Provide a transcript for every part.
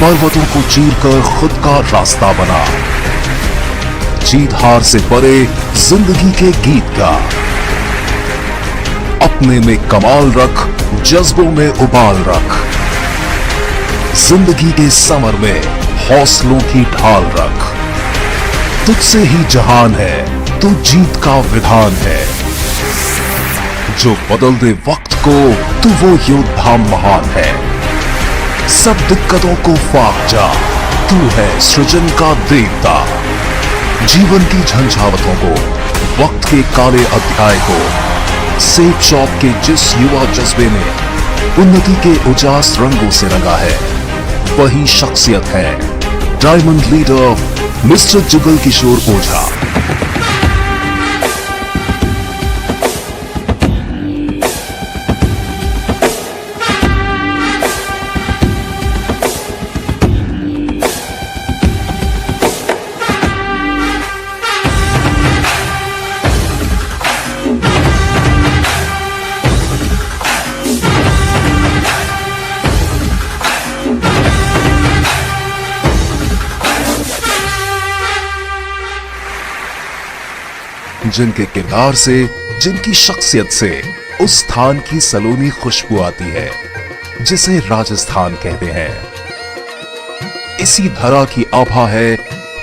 पर्वतों को चीरकर खुद का रास्ता बना। जीत हार से परे जिंदगी के गीत गा। अपने में कमाल रख, जज्बों में उबाल रख। जिंदगी के समर में हौसलों की ढाल रख। तुझसे ही जहान है, तू जीत का विधान है। जो बदल दे वक्त को, तू वो योद्धा महान है। सब दिक्कतों को फाक जा, तू है सृजन का देवता। जीवन की झंझावतों को, वक्त के काले अध्याय को, सेब शॉप के जिस युवा जज्बे ने उन्नति के उजास रंगों से रंगा है, वही शख्सियत है diamond leader mister Jugal Kishore ओझा। जिनके किरदार से, जिनकी शख्सियत से उस स्थान की सलोनी खुशबू आती है जिसे राजस्थान कहते हैं। इसी धरा की आभा है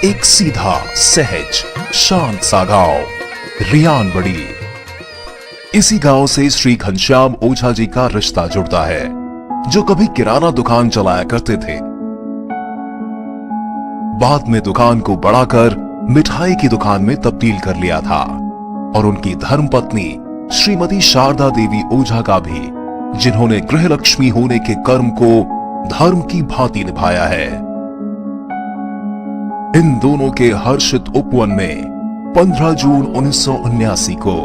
एक सीधा, सहज, शांत सा गांव रियानबड़ी। इसी गांव से श्री घनश्याम ओझा जी का रिश्ता जुड़ता है, जो कभी किराना दुकान चलाया करते थे। बाद में दुकान को बढ़ाकर मिठाई की दुकान में तब्दील कर लिया था और उनकी धर्मपत्नी श्रीमती शारदा देवी ओझा का भी, जिन्होंने गृह लक्ष्मी होने के कर्म को धर्म की भांति निभाया है। इन दोनों के हर्षित उपवन में 15 जून 1979 को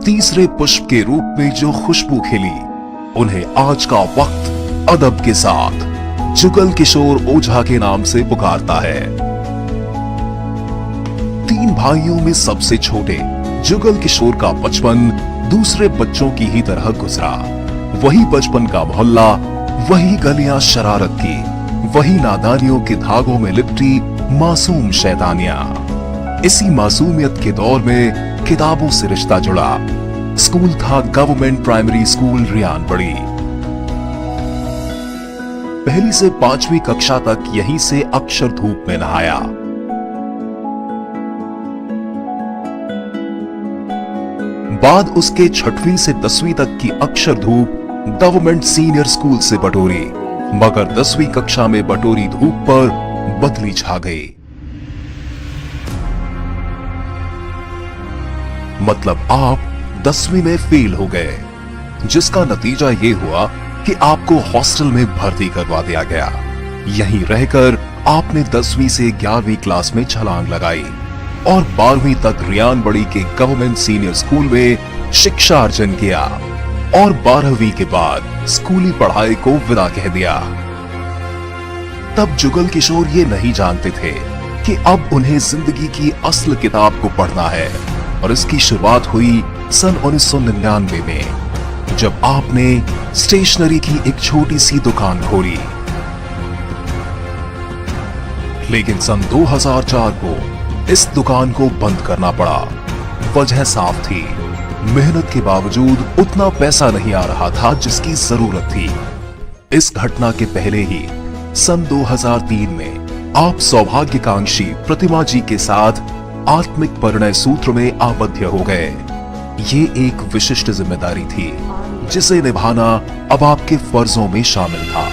तीसरे पुष्प के रूप में जो खुशबू खिली, उन्हें आज का वक्त अदब के साथ जुगल किशोर ओझा के नाम से पुकारता है। 3 भाइयों में सबसे छोटे जुगल किशोर का बचपन दूसरे बच्चों की ही तरह गुजरा। वही बचपन का मोहल्ला, वही गलियां शरारत की, वही नादानियों के धागों में लिपटी मासूम शैतानियां। इसी मासूमियत के दौर में किताबों से रिश्ता जुड़ा। स्कूल था गवर्नमेंट प्राइमरी स्कूल रियानबड़ी। पहली से 5वीं कक्षा तक यहीं से अक्षर धूप में नहाया। बाद उसके 6वीं से 10वीं तक की अक्षर धूप गवर्नमेंट सीनियर स्कूल से बटोरी, मगर 10वीं कक्षा में बटोरी धूप पर बदली छा गई। मतलब आप 10वीं में फेल हो गए, जिसका नतीजा यह हुआ कि आपको हॉस्टल में भर्ती करवा दिया गया। यहीं रहकर आपने 10वीं से 11वीं क्लास में छलांग लगाई और 12वीं तक रियानबड़ी के गवर्नमेंट सीनियर स्कूल में शिक्षा अर्जन किया और 12वीं के बाद स्कूली पढ़ाई को विदा कह दिया। तब जुगल किशोर ये नहीं जानते थे कि अब उन्हें जिंदगी की असल किताब को पढ़ना है, और इसकी शुरुआत हुई सन 1999 में, जब आपने स्टेशनरी की एक छोटी सी दुकान खोली। लेकिन सन 2004 को इस दुकान को बंद करना पड़ा। वजह साफ थी, मेहनत के बावजूद उतना पैसा नहीं आ रहा था जिसकी जरूरत थी। इस घटना के पहले ही सन 2003 में आप सौभाग्यकांक्षी प्रतिमा जी के साथ आत्मिक परिणय सूत्र में आबद्ध हो गए। ये एक विशिष्ट जिम्मेदारी थी जिसे निभाना अब आपके फर्जों में शामिल था।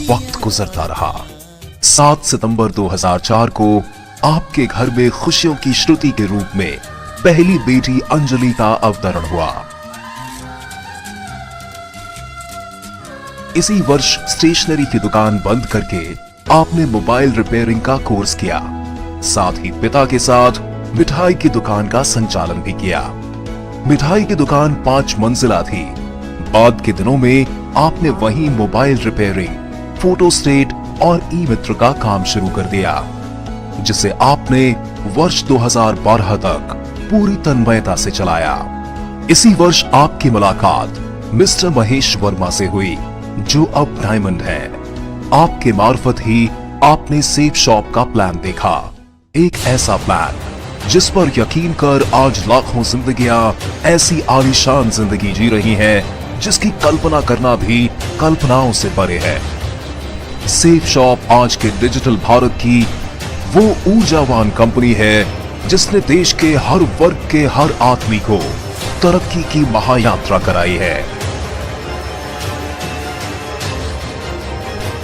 वक्त गुजरता रहा। 7 सितंबर 2004 को आपके घर में खुशियों की श्रुति के रूप में पहली बेटी अंजलि का अवतरण हुआ। इसी वर्ष स्टेशनरी की दुकान बंद करके आपने मोबाइल रिपेयरिंग का कोर्स किया। साथ ही पिता के साथ मिठाई की दुकान का संचालन भी किया। मिठाई की दुकान 5 मंजिला थी। बाद के दिनों में आपने वहीं मोबाइल रिपेयरिंग, फोटो स्टेट और ई मित्र का काम शुरू कर दिया, जिसे आपने वर्ष 2012 तक पूरी तन्मयता से चलाया। इसी वर्ष आपकी मुलाकात मिस्टर महेश वर्मा से हुई, जो अब डायमंड है। आपके मार्फत ही आपने सेफ शॉप का प्लान देखा, एक ऐसा प्लान जिस पर यकीन कर आज लाखों जिंदगियां ऐसी आलीशान जिंदगी जी रही हैं जिसकी कल्पना करना भी कल्पनाओं से परे है। सेफ शॉप आज के डिजिटल भारत की वो ऊर्जावान कंपनी है जिसने देश के हर वर्ग के हर आदमी को तरक्की की महायात्रा कराई है।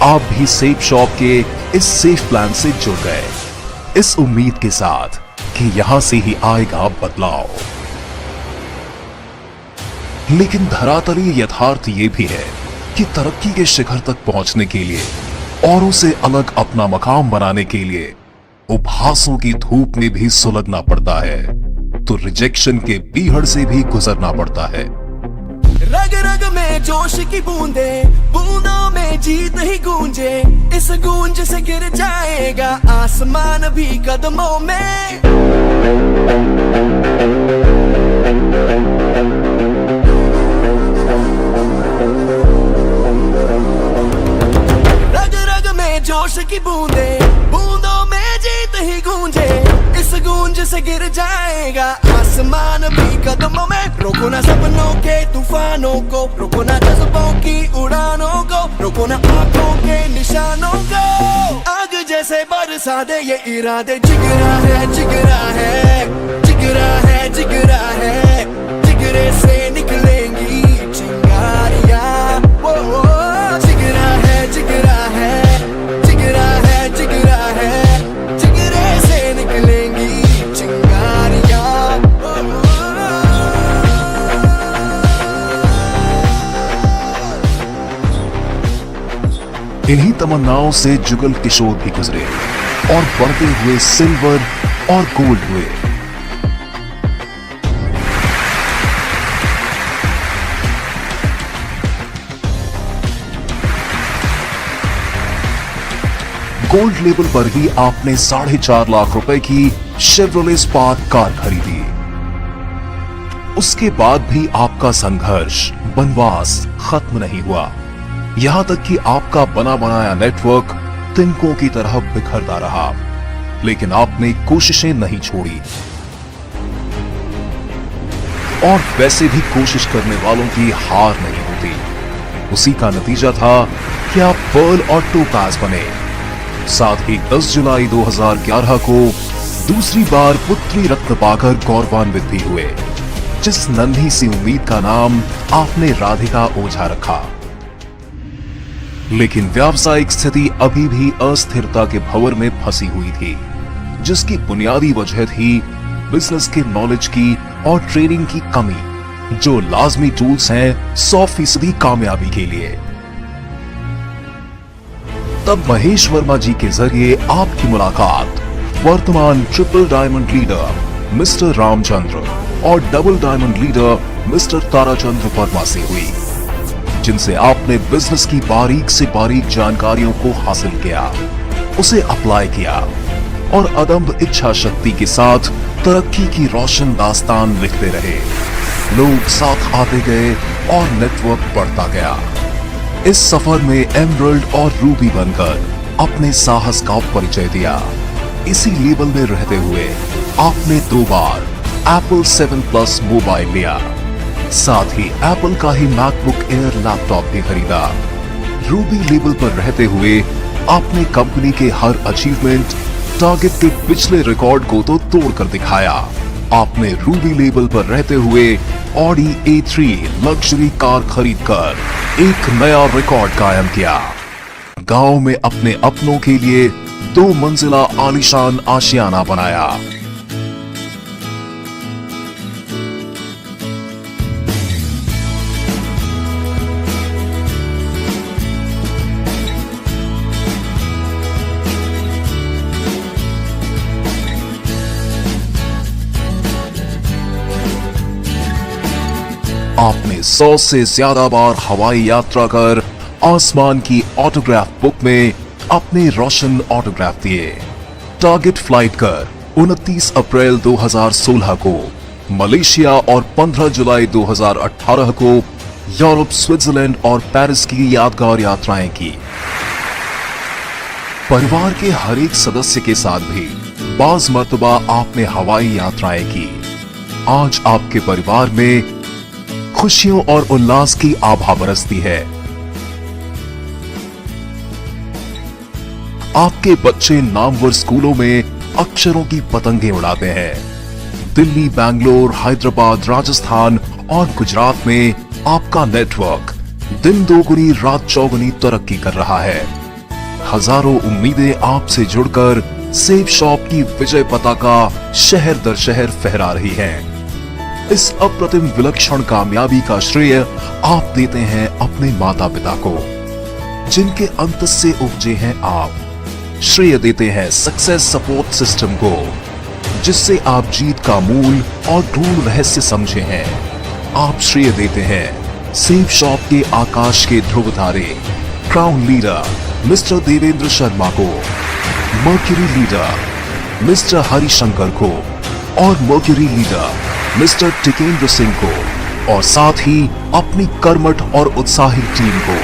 आप भी सेफ शॉप के इस सेफ प्लान से जुड़ गए, इस उम्मीद के साथ कि यहां से ही आएगा बदलाव। लेकिन धरातलीय यथार्थ ये भी है कि तरक्की के शिखर तक पहुंचने के लिए, औरों से अलग अपना मकाम बनाने के लिए उपहासों की धूप में भी सुलगना पड़ता है, तो रिजेक्शन के बीहड़ से भी गुजरना पड़ता है। रग रग में जोश की बूंदे, बूंदों में जीत ही गूंजे, इस गूंज से गिर जाएगा आसमान भी कदमों में। रग रग में जोश की बूंदे, बूंदों में जीत ही गूंजे, इस गूंज से गिर जाएगा आसमान भी कदमों में। रोको ना सपनों के तूफानों को, रोको ना जज्बों की उड़ानों को, रोको ना आंखों के निशानों को। आग जैसे बरसा दे ये इरादे, जिगरा है जिगरा है, जिगरा है जिगरा है, जिगरे से निकलेंगी चिंगारियां। वो जिगरा है जिगरा है, जिगरा है जिगरा है, जिगरे से निकलेंगी चिंगारियां। इन्हीं तमन्नाओं से जुगल किशोर भी गुजरे और बढ़ते हुए सिल्वर और गोल्ड हुए। गोल्ड लेवल पर ही आपने 4.5 लाख रुपए की शेवरोले स्पार्क कार खरीदी। उसके बाद भी आपका संघर्ष, वनवास खत्म नहीं हुआ, यहां तक कि आपका बना बनाया नेटवर्क तिनकों की तरह बिखरता रहा, लेकिन आपने कोशिशें नहीं छोड़ी। और वैसे भी कोशिश करने वालों की हार नहीं होती। उसी का नतीजा था कि आप पर्ल और टोपाज बने। साथ ही 10 जुलाई 2011 को दूसरी बार पुत्री रत्न पाकर गौरवान्वित भी हुए, जिस नन्ही सी उम्मीद का नाम आपने राधिका ओझा रखा। लेकिन व्यावसायिक स्थिति अभी भी अस्थिरता के भंवर में फंसी हुई थी, जिसकी बुनियादी वजह थी बिजनेस के नॉलेज की और ट्रेनिंग की कमी, जो लाजमी टूल्स हैं 100% कामयाबी के लिए। तब महेश वर्मा जी के जरिए आपकी मुलाकात वर्तमान triple diamond leader mister Ramchandra और double diamond leader mister Tarachandra Verma से हुई, जिनसे आपने बिजनेस की बारीक से बारीक जानकारियों को हासिल किया, उसे अप्लाई किया और अदम्भ इच्छा शक्ति के साथ तरक्की की रोशन दास्तान लिखते रहे। लोग साथ आते गए और नेटवर्क बढ़ता गया। इस सफर में एमरल्ड और रूबी बनकर अपने साहस का परिचय दिया। इसी लेवल में रहते हुए आपने 2 बार एप्पल 7 प्लस मोबाइल लिया, साथ ही एप्पल का ही मैकबुक एयर लैपटॉप भी खरीदा। रूबी लेवल पर रहते हुए आपने कंपनी के हर अचीवमेंट, टारगेट के पिछले रिकॉर्ड को तो तोड़कर दिखाया। आपने रूबी लेवल पर रहते हुए ऑडी A3 लग्जरी कार खरीदकर एक नया रिकॉर्ड कायम किया। गांव में अपने अपनों के लिए 2 मंजिला आलीशान आशियाना बनाया। आपने 100 से ज्यादा बार हवाई यात्रा कर आसमान की ऑटोग्राफ बुक में अपने रोशन ऑटोग्राफ दिए। टारगेट फ्लाइट कर 29 अप्रैल 2016 को मलेशिया और 15 जुलाई 2018 को यूरोप, स्विट्जरलैंड और पेरिस की यादगार यात्राएं की। परिवार के हर एक सदस्य के साथ भी बाज मर्तबा आपने हवाई यात्राएं की। आज आपके परिवार में खुशियों और उल्लास की आभा बरसती है। आपके बच्चे नामवर स्कूलों में अक्षरों की पतंगे उड़ाते हैं। दिल्ली, बैंगलोर, हैदराबाद, राजस्थान और गुजरात में आपका नेटवर्क दिन दोगुनी रात चौगुनी तरक्की कर रहा है। हजारों उम्मीदें आपसे जुड़कर सेब शॉप की विजय पताका शहर दर शहर फहरा रही है। इस अप्रतिम विलक्षण कामयाबी का श्रेय आप देते हैं अपने माता पिता को, जिनके अंत से उपजे हैं आप। श्रेय देते हैं सक्सेस सपोर्ट सिस्टम को, जिससे आप जीत का मूल और गूढ़ रहस्य समझे हैं। आप श्रेय देते हैं सेब शॉप के आकाश के ध्रुव तारे, crown leader mister Devendra Sharma को, मर्क्यूरी लीडर मिस्टर हरिशंकर को और mercury leader mister Tikendra Singh को, और साथ ही अपनी कर्मठ और उत्साही टीम को।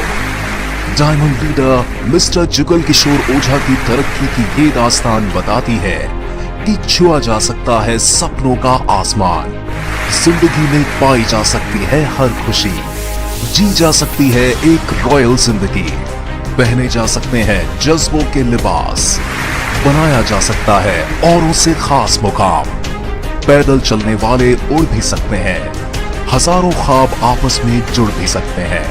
Diamond leader mister Jugal Kishore ओझा की तरक्की की ये दास्तान बताती है कि छुआ जा सकता है सपनों का आसमान, जिंदगी में पाई जा सकती है हर खुशी, जी जा सकती है एक रॉयल जिंदगी, पहने जा सकते हैं जज्बों के लिबास, बनाया जा सकता है औरों से खास मुकाम। पैदल चलने वाले उड़ भी सकते हैं, हजारों ख्वाब आपस में जुड़ भी सकते हैं।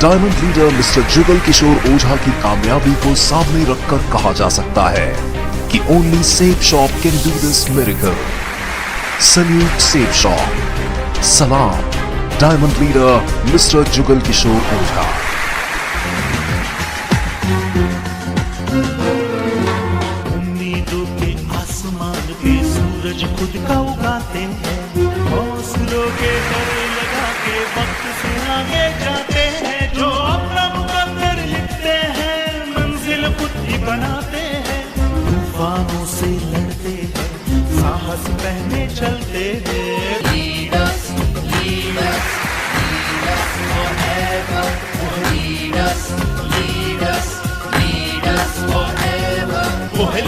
Diamond leader mister Jugal Kishore ओझा की कामयाबी को सामने रखकर कहा जा सकता है कि only safe shop can do this miracle. Salute safe shop. सलाम diamond leader mister Jugal Kishore Ojha. उम्मीदों के आसमान पे सूरज खुद का उगाते हैं, हौसलों के डर लगा के वक्त से आगे जाते हैं। जो अपना मुकद्दर लिखते हैं, मंजिल खुद ही बनाते हैं। तूफानों से लड़ते हैं, साहस पहने चलते हैं। Leaders, leaders, leaders forever. Leaders, leaders, leaders forever. वो है